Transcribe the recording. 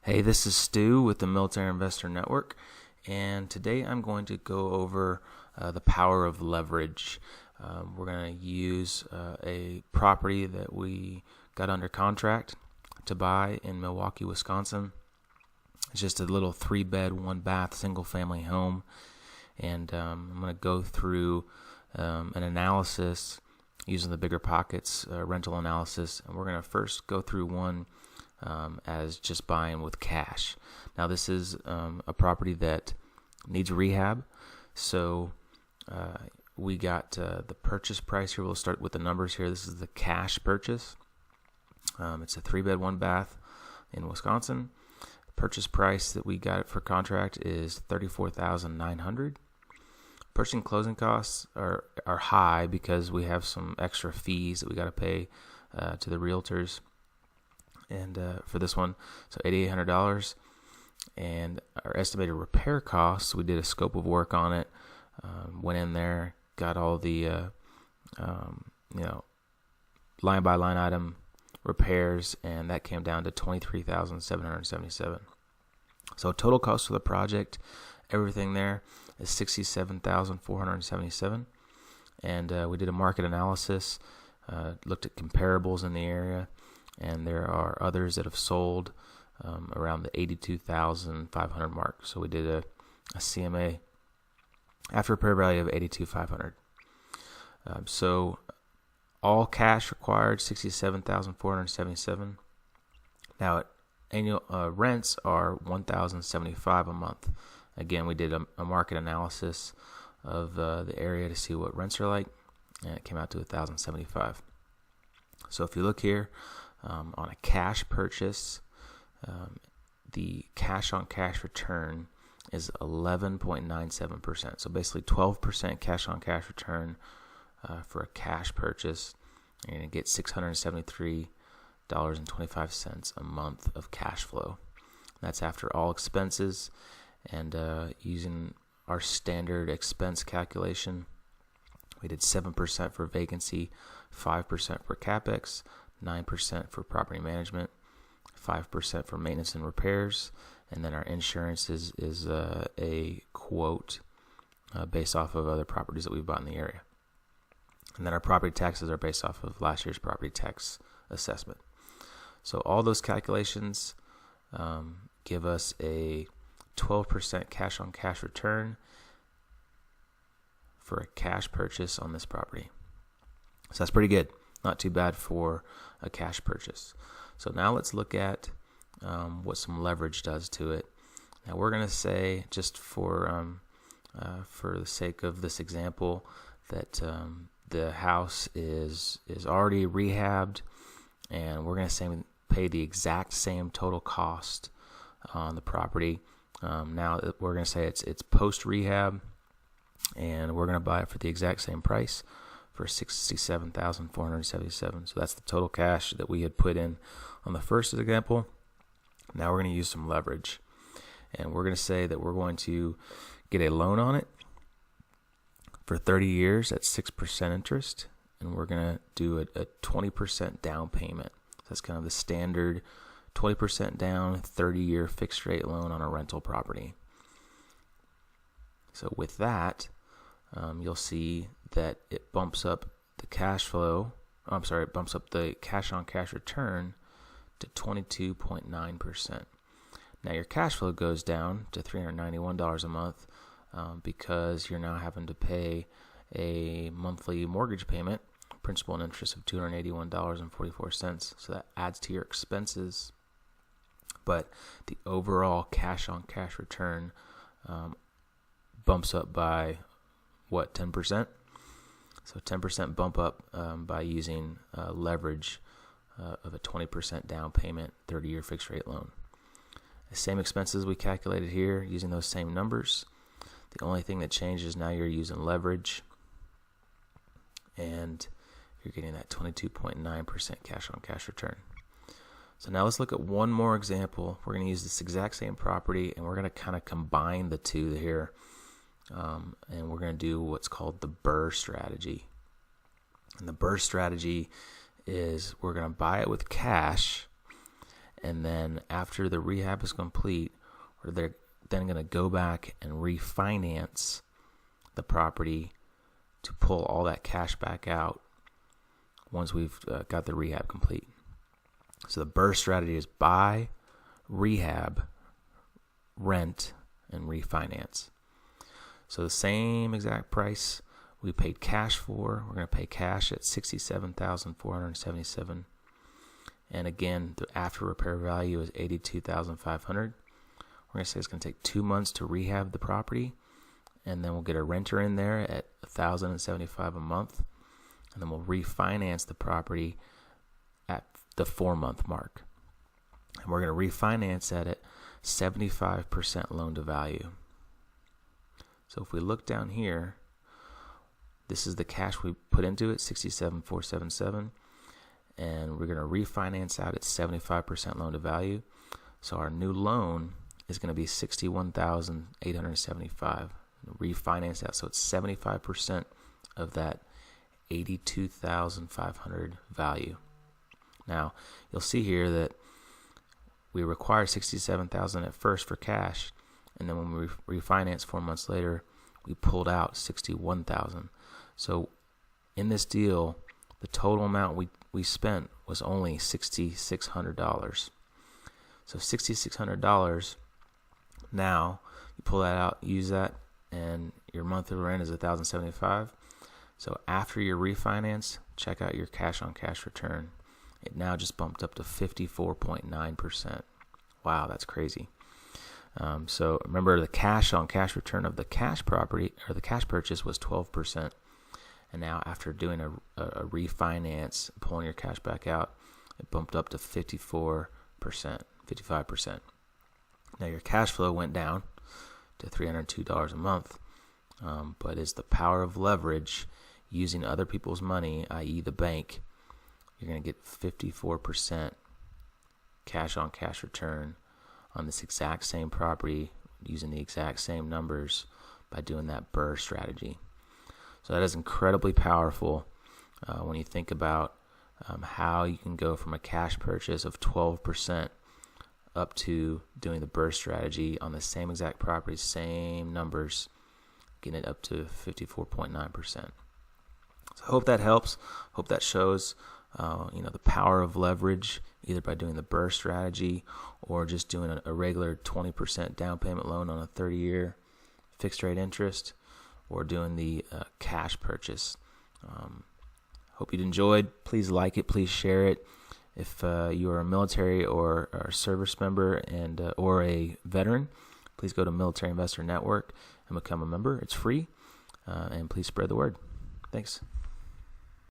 Hey, this is Stu with the Military Investor Network, and today I'm going to go over the power of leverage. We're going to use a property that we got under contract to buy in Milwaukee, Wisconsin. It's just a little 3-bed, 1-bath, single-family home, and I'm going to go through an analysis using the Bigger Pockets rental analysis, and we're going to first go through one as just buying with cash. Now this is a property that needs rehab, so we got the purchase price here. We'll start with the numbers here. This is the cash purchase. It's a 3-bed, 1-bath in Wisconsin. The purchase price that we got it for contract is $34,900. Purchasing closing costs are high because we have some extra fees that we got to pay to the realtors. And for this one, so $8,800, and our estimated repair costs, we did a scope of work on it, went in there, got all the line by line item repairs, and that came down to $23,777. So total cost for the project, everything there, is $67,477, and we did a market analysis, looked at comparables in the area. And there are others that have sold around the 82,500 mark. So we did a CMA after repair value of 82,500. So all cash required, 67,477. Now annual rents are 1,075 a month. Again, we did a market analysis of the area to see what rents are like, and it came out to 1,075. So if you look here. On a cash purchase, the cash on cash return is 11.97%. So basically 12% cash on cash return for a cash purchase. You're going to get $673.25 a month of cash flow. That's after all expenses, and using our standard expense calculation, we did 7% for vacancy, 5% for CapEx, 9% for property management, 5% for maintenance and repairs, and then our insurance is a quote based off of other properties that we've bought in the area. And then our property taxes are based off of last year's property tax assessment. So all those calculations give us a 12% cash on cash return for a cash purchase on this property. So that's pretty good. Not too bad for a cash purchase. So now let's look at what some leverage does to it. Now we're going to say, just for the sake of this example, that the house is already rehabbed, and we're going to say pay the exact same total cost on the property. Now we're going to say it's post rehab, and we're going to buy it for the exact same price, for $67,477. So that's the total cash that we had put in on the first example. Now we're going to use some leverage, and we're going to say that we're going to get a loan on it for 30 years at 6% interest, and we're going to do a 20% down payment. So that's kind of the standard 20% down, 30-year fixed rate loan on a rental property. So with that, you'll see that it bumps up the cash flow. It bumps up the cash on cash return to 22.9%. Now your cash flow goes down to $391 a month because you're now having to pay a monthly mortgage payment, principal and interest of $281.44. So that adds to your expenses, but the overall cash on cash return bumps up by 10%? So 10% bump up by using leverage of a 20% down payment, 30-year fixed rate loan. The same expenses we calculated here using those same numbers. The only thing that changes now, you're using leverage, and you're getting that 22.9% cash on cash return. So now let's look at one more example. We're going to use this exact same property, and we're going to kind of combine the two here. And we're going to do what's called the BRRRR strategy. And the BRRRR strategy is we're going to buy it with cash, and then after the rehab is complete, they're then going to go back and refinance the property to pull all that cash back out once we've got the rehab complete. So the BRRRR strategy is buy, rehab, rent, and refinance. So the same exact price we paid cash for, we're going to pay cash at $67,477. And again, the after repair value is $82,500. We're going to say it's going to take 2 months to rehab the property, and then we'll get a renter in there at $1,075 a month, and then we'll refinance the property at the 4-month mark. And we're going to refinance that at 75% loan to value. So if we look down here, this is the cash we put into it, $67,477, and we're going to refinance out at 75% loan to value. So our new loan is going to be $61,875. Refinance that, so it's 75% of that $82,500 value. Now you'll see here that we required $67,000 at first for cash, and then when we refinanced 4 months later, we pulled out $61,000. So in this deal, the total amount we spent was only $6,600. So $6,600. Now you pull that out, use that, and your monthly rent is $1,075. So after your refinance, check out your cash on cash return. It now just bumped up to 54.9%. Wow, that's crazy. So remember, the cash on cash return of the cash property or the cash purchase was 12%. And now after doing a refinance, pulling your cash back out, it bumped up to 54%, 55%. Now your cash flow went down to $302 a month, but it's the power of leverage using other people's money, i.e. the bank. You're going to get 54% cash on cash return on this exact same property using the exact same numbers by doing that BRRRR strategy. So that is incredibly powerful when you think about how you can go from a cash purchase of 12% up to doing the BRRRR strategy on the same exact property, same numbers, getting it up to 54.9%. So I hope that helps. Hope that shows the power of leverage, either by doing the BRRRR strategy or just doing a regular 20% down payment loan on a 30-year fixed rate interest, or doing the cash purchase. Hope you enjoyed. Please like it. Please share it. If you are a military or a service member and or a veteran, please go to Military Investor Network and become a member. It's free, and please spread the word. Thanks.